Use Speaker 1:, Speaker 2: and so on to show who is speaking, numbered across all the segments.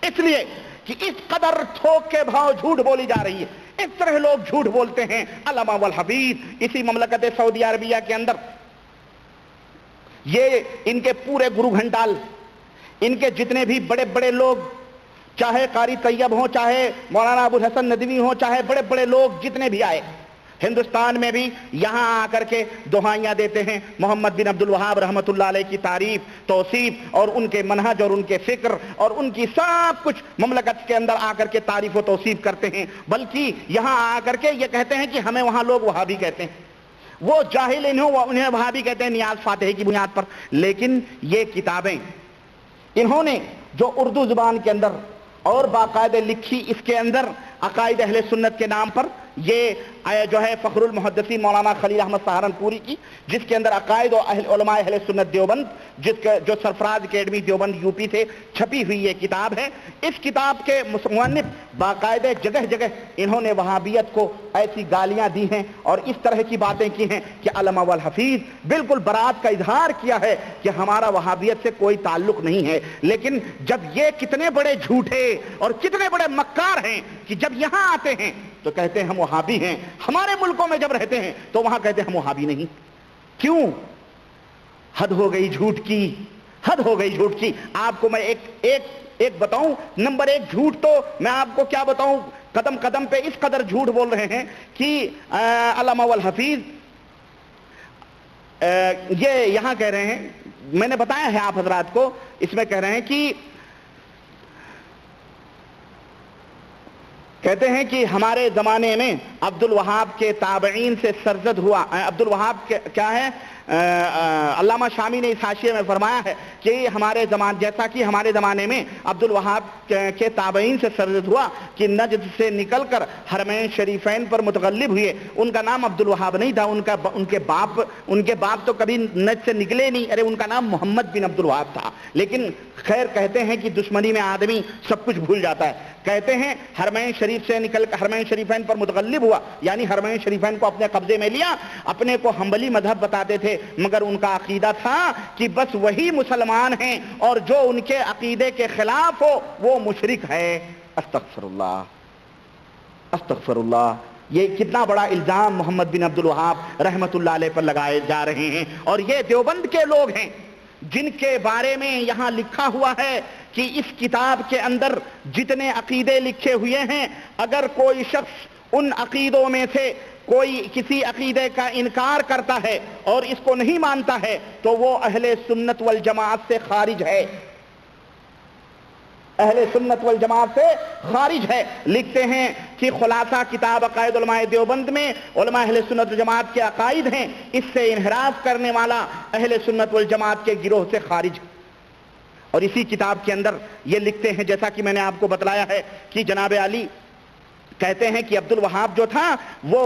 Speaker 1: اس لیے کہ اس قدر تھوک کے بھاؤ جھوٹ بولی جا رہی ہے، اس طرح لوگ جھوٹ بولتے ہیں۔ علامہ والحفیظ اسی مملکت سعودی عربیہ کے اندر یہ ان کے پورے گرو گھنٹال، ان کے جتنے بھی بڑے بڑے لوگ، چاہے قاری طیب ہوں، چاہے مولانا ابو الحسن ندوی ہوں، چاہے بڑے بڑے لوگ جتنے بھی آئے ہندوستان میں بھی، یہاں آ کر کے دعائیاں دیتے ہیں محمد بن عبد الوہاب رحمۃ اللہ علیہ کی تعریف، توصیف اور ان کے منہج اور ان کے فکر اور ان کی سب کچھ مملکت کے اندر آ کر کے تعریف و توصیف کرتے ہیں، بلکہ یہاں آ کر کے یہ کہتے ہیں کہ ہمیں وہاں لوگ وہابی کہتے ہیں، وہ جاہل انہیں وہابی کہتے ہیں نیاز فاتحی کی بنیاد پر۔ لیکن یہ کتابیں انہوں نے جو اردو زبان کے اندر اور باقاعدہ لکھی، اس کے اندر عقائد اہل سنت کے نام پر یہ جو ہے فخر المحدثین مولانا خلیل احمد سہارنپوری کی، جس کے اندر عقائد و علماء اہل سنت دیوبند، جو سرفراز اکیڈمی دیوبند یو پی سے چھپی ہوئی یہ کتاب ہے، اس کتاب کے مصنف باقاعدہ جگہ جگہ انہوں نے وہابیت کو ایسی گالیاں دی ہیں اور اس طرح کی باتیں کی ہیں کہ علامہ والحفیظ بالکل برات کا اظہار کیا ہے کہ ہمارا وہابیت سے کوئی تعلق نہیں ہے۔ لیکن جب یہ کتنے بڑے جھوٹے اور کتنے بڑے مکار ہیں کہ جب یہاں آتے ہیں تو کہتے ہیں ہم وہابی ہیں، ہمارے ملکوں میں جب رہتے ہیں تو وہاں کہتے ہیں ہم وہابی نہیں۔ کیوں؟ حد ہو گئی جھوٹ کی، حد ہو گئی جھوٹ کی۔ آپ کو میں ایک بتاؤں، نمبر ایک جھوٹ تو میں آپ کو کیا بتاؤں، قدم قدم پہ اس قدر جھوٹ بول رہے ہیں کہ علامہ والحفیظ یہ یہاں کہہ رہے ہیں، میں نے بتایا ہے آپ حضرات کو، اس میں کہہ رہے ہیں کہ کہتے ہیں کہ ہمارے زمانے میں عبد الوہاب کے تابعین سے سرزد ہوا۔ عبد الوہاب کیا ہے؟ علامہ شامی نے اس حاشیے میں فرمایا ہے کہ جیسا کہ ہمارے زمانے میں عبد الوہاب کے تابعین سے سرزد ہوا کہ نجد سے نکل کر حرمین شریفین پر متغلب ہوئے۔ ان کا نام عبد الوہاب نہیں تھا، ان کے باپ تو کبھی نجد سے نکلے نہیں، ارے ان کا نام محمد بن عبد الوہاب تھا۔ لیکن خیر کہتے ہیں کہ دشمنی میں آدمی سب کچھ بھول جاتا ہے۔ کہتے ہیں حرمین شریف سے نکل کر حرمین شریفین پر متغلب ہوا، یعنی حرمین شریفین کو اپنے قبضے میں لیا۔ اپنے کو حنبلی مذہب بتاتے تھے، مگر ان کا عقیدہ تھا کہ بس وہی مسلمان ہیں اور جو ان کے عقیدے کے خلاف ہو وہ مشرک ہے۔ استغفر اللہ، استغفر اللہ۔ یہ کتنا بڑا الزام محمد بن عبد الوہاب رحمۃ اللہ علیہ پر لگائے جا رہے ہیں، اور یہ دیوبند کے لوگ ہیں جن کے بارے میں یہاں لکھا ہوا ہے کہ اس کتاب کے اندر جتنے عقیدے لکھے ہوئے ہیں، اگر کوئی شخص ان عقیدوں میں سے کوئی کسی عقیدے کا انکار کرتا ہے اور اس کو نہیں مانتا ہے تو وہ اہل سنت والجماعت سے خارج ہے، اہل سنت والجماعت سے خارج ہے۔ لکھتے ہیں کہ خلاصہ کتاب عقائد علماء دیوبند میں علماء اہل سنت والجماعت کے عقائد ہیں، اس سے انحراف کرنے والا اہل سنت والجماعت کے گروہ سے خارج۔ اور اسی کتاب کے اندر یہ لکھتے ہیں، جیسا کہ میں نے آپ کو بتلایا ہے کہ جناب علی کہتے ہیں کہ عبد الوہاب جو تھا وہ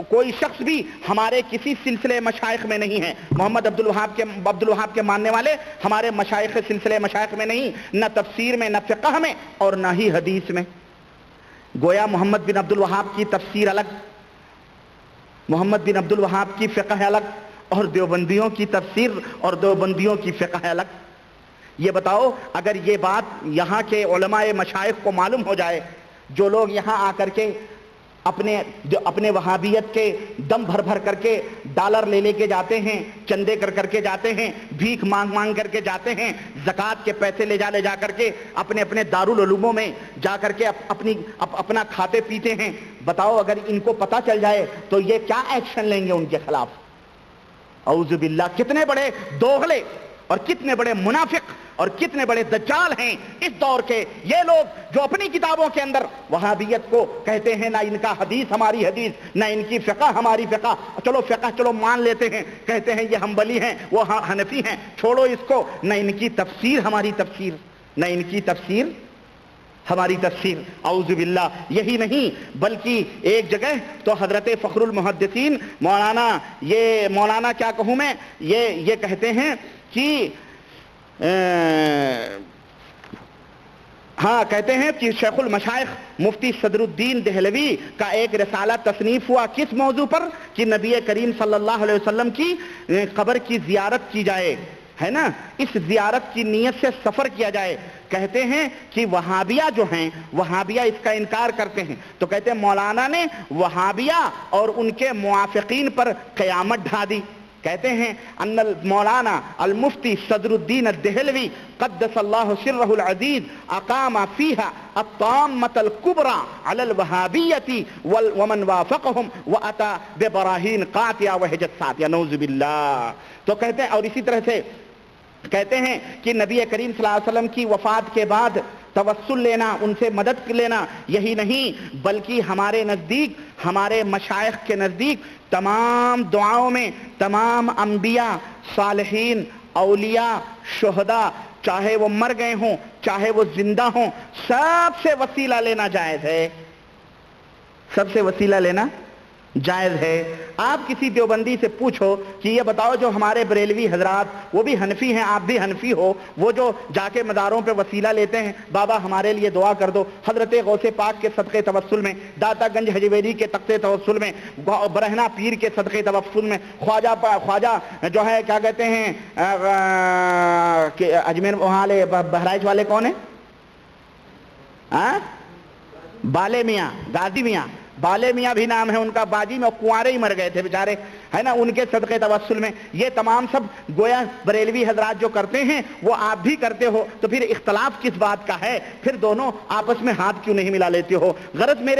Speaker 1: کوئی شخص بھی ہمارے کسی سلسلے مشائخ میں نہیں ہے۔ محمد عبد الوہاب کے ماننے والے ہمارے مشائخ سلسلے مشائخ میں نہیں، نہ تفسیر میں، نہ فقہ میں اور نہ ہی حدیث میں۔ گویا محمد بن عبد الوہاب کی تفسیر الگ، محمد بن عبد الوہاب کی فقہ الگ، اور دیوبندیوں کی تفسیر اور دیوبندیوں کی فقہ الگ۔ یہ بتاؤ، اگر یہ بات یہاں کے علماء مشائخ کو معلوم ہو جائے، جو لوگ یہاں آ کر کے اپنے وہابیت کے دم بھر بھر کر کے ڈالر لے کے جاتے ہیں، چندے کر کے جاتے ہیں، بھیک مانگ کر کے جاتے ہیں، زکوٰۃ کے پیسے لے جا کر کے اپنے دارالعلوموں میں جا کر کے اپنا کھاتے پیتے ہیں، بتاؤ اگر ان کو پتہ چل جائے تو یہ کیا ایکشن لیں گے ان کے خلاف؟ اعوذ باللہ، کتنے بڑے دوغلے اور کتنے بڑے منافق اور کتنے بڑے دجال ہیں اس دور کے یہ لوگ، جو اپنی کتابوں کے اندر وہابیت کو کہتے ہیں نہ ان کا حدیث ہماری حدیث، نہ ان کی فقہ ہماری فقہ، چلو مان لیتے ہیں، کہتے ہیں یہ حنبلی ہیں وہ حنفی ہیں، چھوڑو اس کو، نہ ان کی تفسیر ہماری تفسیر، نہ ان کی تفسیر ہماری تفسیر۔ اعوذ باللہ۔ یہی نہیں بلکہ ایک جگہ تو حضرت فخر المحدثین مولانا کیا کہوں میں، یہ کہتے ہیں کہ کہتے ہیں کہ شیخ المشائخ مفتی صدر الدین دہلوی کا ایک رسالہ تصنیف ہوا، کس موضوع پر؟ کہ نبی کریم صلی اللہ علیہ وسلم کی قبر کی زیارت کی جائے، ہے نا اس زیارت کی نیت سے سفر کیا جائے. کہتے ہیں کہ وہابیہ جو ہیں وہابیہ اس کا انکار کرتے ہیں. تو کہتے ہیں مولانا نے وہابیہ اور ان کے موافقین پر قیامت ڈھا دی. کہتے ہیں ان مولانا المفتی صدر الدین الدہلوی قدس اللہ سرہ العزیز اقام فیہا الطامۃ الکبریٰ علی الوہابیۃ ومن وافقہم واتى ببراہین قاطعہ وحجت ساطعہ. نعوذ باللہ. تو کہتے ہیں اور اسی طرح سے کہتے ہیں کہ نبی کریم صلی اللہ علیہ وسلم کی وفات کے بعد توسل لینا، ان سے مدد لینا، یہی نہیں بلکہ ہمارے نزدیک، ہمارے مشائخ کے نزدیک تمام دعاؤں میں تمام انبیاء، صالحین، اولیاء، شہداء، چاہے وہ مر گئے ہوں چاہے وہ زندہ ہوں، سب سے وسیلہ لینا جائز ہے. سب سے وسیلہ لینا جائز ہے. آپ کسی دیوبندی سے پوچھو کہ یہ بتاؤ جو ہمارے بریلوی حضرات وہ بھی حنفی ہیں، آپ بھی حنفی ہو، وہ جو جا کے مزاروں پہ وسیلہ لیتے ہیں، بابا ہمارے لیے دعا کر دو، حضرت غوث پاک کے صدقے توسل میں، داتا گنج حجویری کے تختے توسل میں، برہنہ پیر کے صدقے توسل میں، خواجہ جو ہے کیا کہتے ہیں اجمیر وہاں بہرائچ والے کون ہیں؟ بالے میاں، غازی میاں، بالے میاں بھی نام ہے ان کا، باجی میں کنوارے ہی مر گئے تھے بیچارے، ہے نا، ان کے صدقے توسل میں. یہ تمام سب گویا بریلوی حضرات جو کرتے ہیں وہ آپ بھی کرتے ہو، تو پھر اختلاف کس بات کا ہے؟ پھر دونوں آپس میں ہاتھ کیوں نہیں ملا لیتے ہو؟ غرض میرے